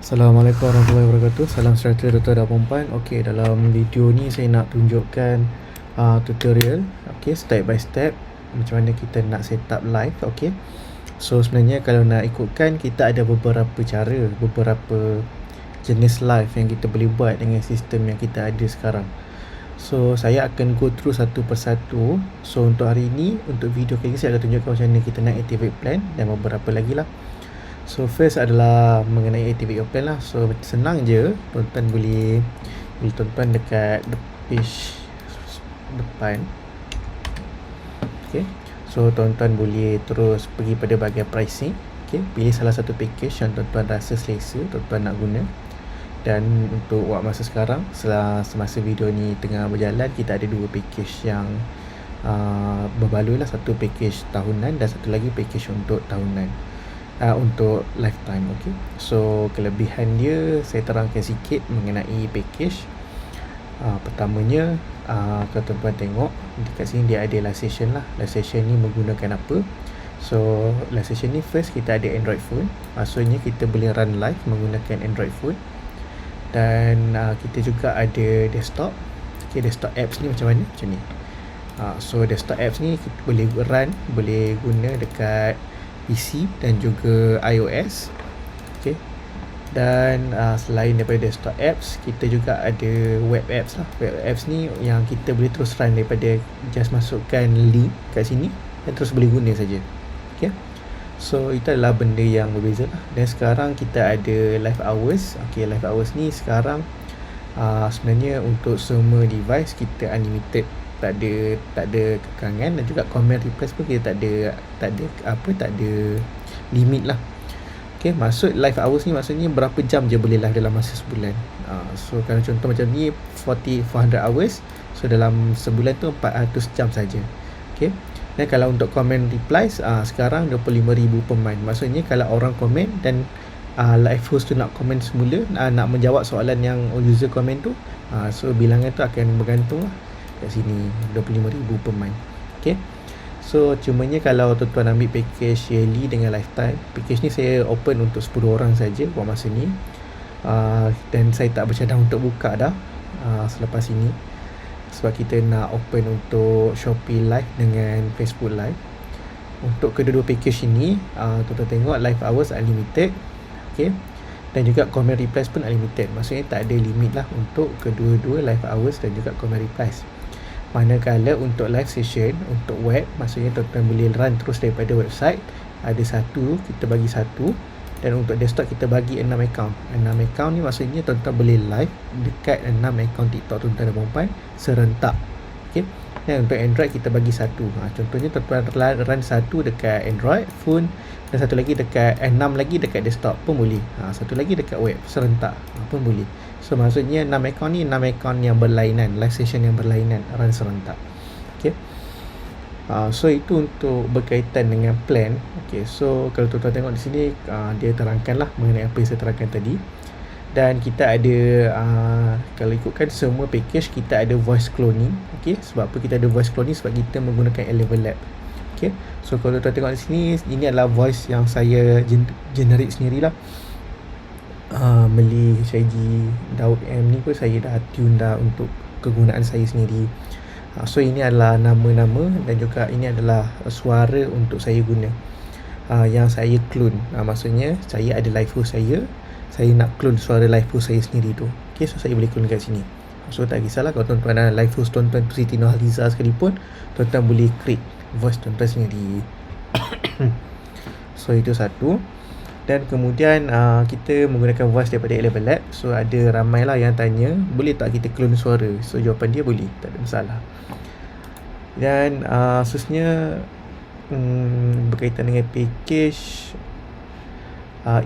Assalamualaikum warahmatullahi wabarakatuh. Salam sejahtera Dr. Dapompan. Okey, dalam video ni saya nak tunjukkan tutorial step by step macam mana kita nak set up live. Okey. So sebenarnya kalau nak ikutkan, kita ada beberapa cara, beberapa jenis live yang kita boleh buat dengan sistem yang kita ada sekarang. So saya akan go through satu persatu. So untuk hari ni, untuk video kali ni saya akan tunjukkan macam mana kita nak activate plan dan beberapa lagi lah. So first adalah mengenai activate your plan lah. So senang je, tuan-tuan boleh tuan-tuan dekat page depan. Okay, so tuan-tuan boleh terus pergi pada bahagian pricing. Okay, pilih salah satu package yang tuan-tuan rasa selesa, tuan-tuan nak guna. Dan untuk buat masa sekarang, semasa video ni tengah berjalan, kita ada dua package yang berbaloi lah. Satu package tahunan dan satu lagi package untuk tahunan, untuk lifetime. Okay, so kelebihan dia saya terangkan sikit mengenai package. Pertamanya, kalau tuan-tuan tengok dekat sini dia ada live session lah. Live session ni menggunakan apa? So live session ni first kita ada Android phone, maksudnya kita boleh run live menggunakan Android phone. Dan kita juga ada desktop. Okay, desktop apps ni macam mana? Macam ni. So desktop apps ni kita boleh run, boleh guna dekat PC dan juga iOS. Okay. Dan selain daripada desktop apps, kita juga ada web apps lah. Web apps ni yang kita boleh terus run daripada just masukkan link kat sini dan terus boleh guna saja. Okay. So itu adalah benda yang berbeza lah. Dan sekarang kita ada live hours. Okay, live hours ni sekarang sebenarnya untuk semua device kita unlimited. Tak ada kekangan, dan juga comment request pun kita tak ada limit lah. Okay, maksud live hours ni maksudnya berapa jam je boleh live dalam masa sebulan. So kalau contoh macam ni 400 hours, so dalam sebulan tu 400 jam saja. Okay. Dan kalau untuk comment replies, sekarang 25,000 per month. Maksudnya kalau orang komen dan live host tu nak komen semula, nak menjawab soalan yang user komen tu, so bilangan tu akan bergantung lah kat sini, 25,000 per month. Okay. So cumanya kalau tuan-tuan ambil package yearly dengan lifetime, package ni saya open untuk 10 orang saja buat masa ni. Dan saya tak bercadang untuk buka dah selepas ini, sebab kita nak open untuk Shopee Live dengan Facebook Live. Untuk kedua-dua package ini, tuan-tuan tengok live hours unlimited. Okay. Dan juga comment replies pun unlimited. Maksudnya tak ada limit lah untuk kedua-dua live hours dan juga comment replies. Manakala untuk live session, untuk web, maksudnya tuan-tuan boleh run terus daripada website. Ada satu, kita bagi satu. Dan untuk desktop kita bagi 6 account. 6 account ni maksudnya tuan-tuan boleh live dekat 6 account TikTok tuan-tuan dan puan-puan serentak. Okay. Dan untuk Android kita bagi satu. Contohnya tuan-tuan run satu dekat Android phone, dan satu lagi dekat 6 lagi dekat desktop pun boleh. Satu lagi dekat web serentak pun boleh. So maksudnya 6 account ni 6 account yang berlainan, live session yang berlainan, run serentak. Okay. So itu untuk berkaitan dengan plan. Okay, so kalau tuan-tuan tengok di sini, dia terangkan lah mengenai apa yang saya terangkan tadi. Dan kita ada kalau ikutkan semua package, kita ada voice cloning. Okay, sebab apa kita ada voice cloning? Sebab kita menggunakan Eleven Lab. Okay, so kalau tuan-tuan tengok di sini, ini adalah voice yang saya generate sendirilah. Meli HIG Daud M ni pun saya dah tune dah untuk kegunaan saya sendiri. So ini adalah nama-nama dan juga ini adalah suara untuk saya guna, yang saya clone. Maksudnya saya ada live host saya nak clone suara live host saya sendiri tu. Okay, so saya boleh clone kat sini. So tak kisahlah kalau tuan-tuan ada live host tuan-tuan tu Siti Nurhaliza sekalipun, tuan-tuan boleh create voice tuan-tuan sendiri. So itu satu. Dan kemudian kita menggunakan voice daripada Eleven Lab. So ada ramai lah yang tanya, boleh tak kita clone suara? So jawapan dia boleh, tak ada masalah. Dan khususnya berkaitan dengan package,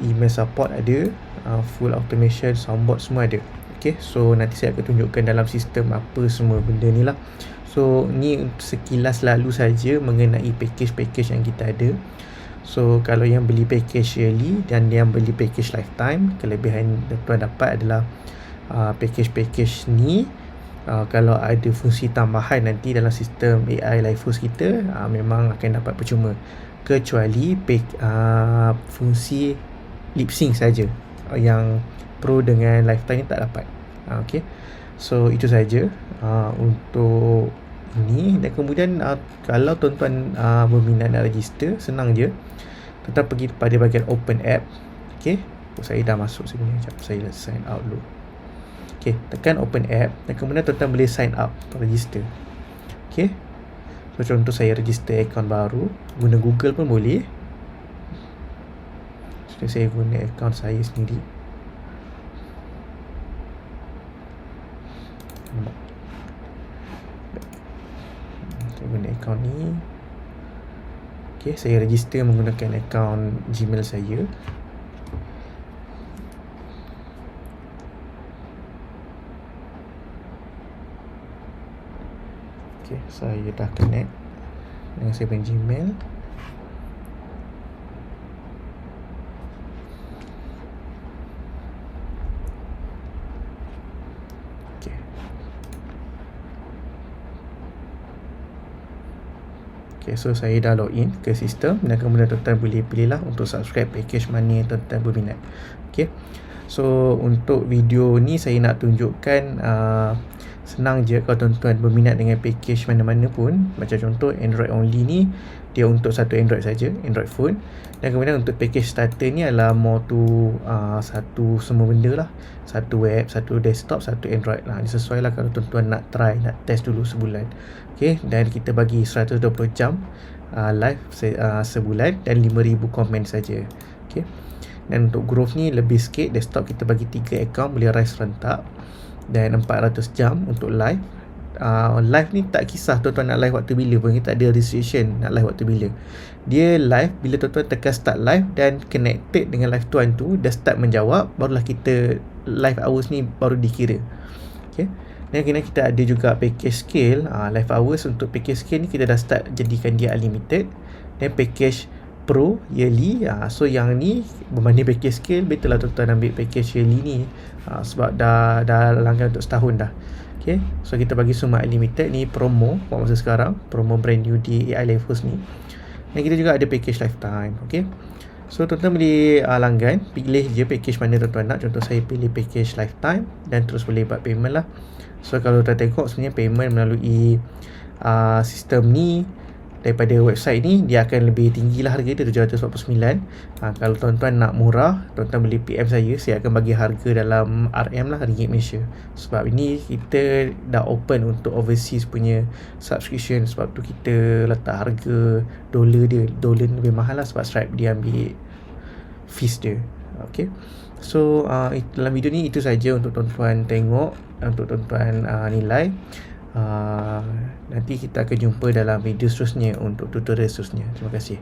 email support ada, full automation, soundboard semua ada. Okay, so nanti saya akan tunjukkan dalam sistem apa semua benda ni lah. So ni sekilas lalu saja mengenai package-package yang kita ada. So kalau yang beli package yearly dan yang beli package lifetime, kelebihan tuan dapat adalah package-package ni kalau ada fungsi tambahan nanti dalam sistem AI live host kita, memang akan dapat percuma. kecuali fungsi lip sync saja. yang Pro dengan Lifetime ni tak dapat. Okay, so itu saja untuk ini. Dan kemudian kalau tuan-tuan berminat nak register, senang je. Tuan-tuan pergi pada bahagian Open App. Okay, saya dah masuk sini. Sekejap, saya sign out dulu. Okay, tekan Open App dan kemudian tuan-tuan boleh sign up, register. Okay, so contoh saya register akaun baru, guna Google pun boleh. So saya guna akaun saya sendiri. Saya guna akaun ni. Okay, saya register menggunakan akaun Gmail saya. Okay, saya dah connect dengan saya punya Gmail. Okay. Okay, so saya dah login ke sistem dan kemudian tuan-tuan boleh pilihlah untuk subscribe package mana yang tuan-tuan berminat. Okay, so untuk video ni saya nak tunjukkan senang je kalau tuan-tuan berminat dengan package mana-mana pun. Macam contoh Android only ni, dia untuk satu Android saja, Android phone. Dan kemudian untuk package starter ni adalah more to satu semua benda lah. Satu web, satu desktop, satu Android lah. Dia sesuai lah kalau tuan-tuan nak try, nak test dulu sebulan. Okay, dan kita bagi 120 jam live sebulan dan 5,000 komen saja. Okay, dan untuk growth ni lebih sikit. Desktop kita bagi 3 akaun, boleh rise rentak. Dan 400 jam untuk live. Live ni tak kisah tuan-tuan nak live waktu bila pun, kita tak ada restriction nak live waktu bila. Dia live bila tuan-tuan tekan start live dan connected dengan live tuan tu, dah start menjawab, barulah kita live hours ni baru dikira. Okay, dan kena kita ada juga package scale. Live hours untuk package scale ni kita dah start jadikan dia unlimited. Dan package Pro yearly, so yang ni berbanding package scale, betul lah tuan-tuan ambil package yearly ni, sebab dah langgan untuk setahun dah. Okay, so kita bagi semua unlimited. Ni promo buat masa sekarang, promo brand new di AI Levels ni. Dan kita juga ada package lifetime. Okay, so tuan-tuan boleh langgan, pilih je package mana tuan-tuan nak. Contoh saya pilih package lifetime dan terus boleh buat payment lah. So kalau tuan tengok sebenarnya payment melalui sistem ni daripada website ni, dia akan lebih tinggi lah harga dia, 749. Kalau tuan-tuan nak murah, tuan-tuan boleh PM saya akan bagi harga dalam RM lah, ringgit Malaysia. Sebab ini kita dah open untuk overseas punya subscription, sebab tu kita letak harga dolar dia, dolar lebih mahal lah, sebab Stripe dia ambil fees dia. Okay, so dalam video ni itu saja untuk tuan-tuan tengok, untuk tuan-tuan nilai. Nanti kita akan jumpa dalam video seterusnya untuk tutorial seterusnya. Terima kasih.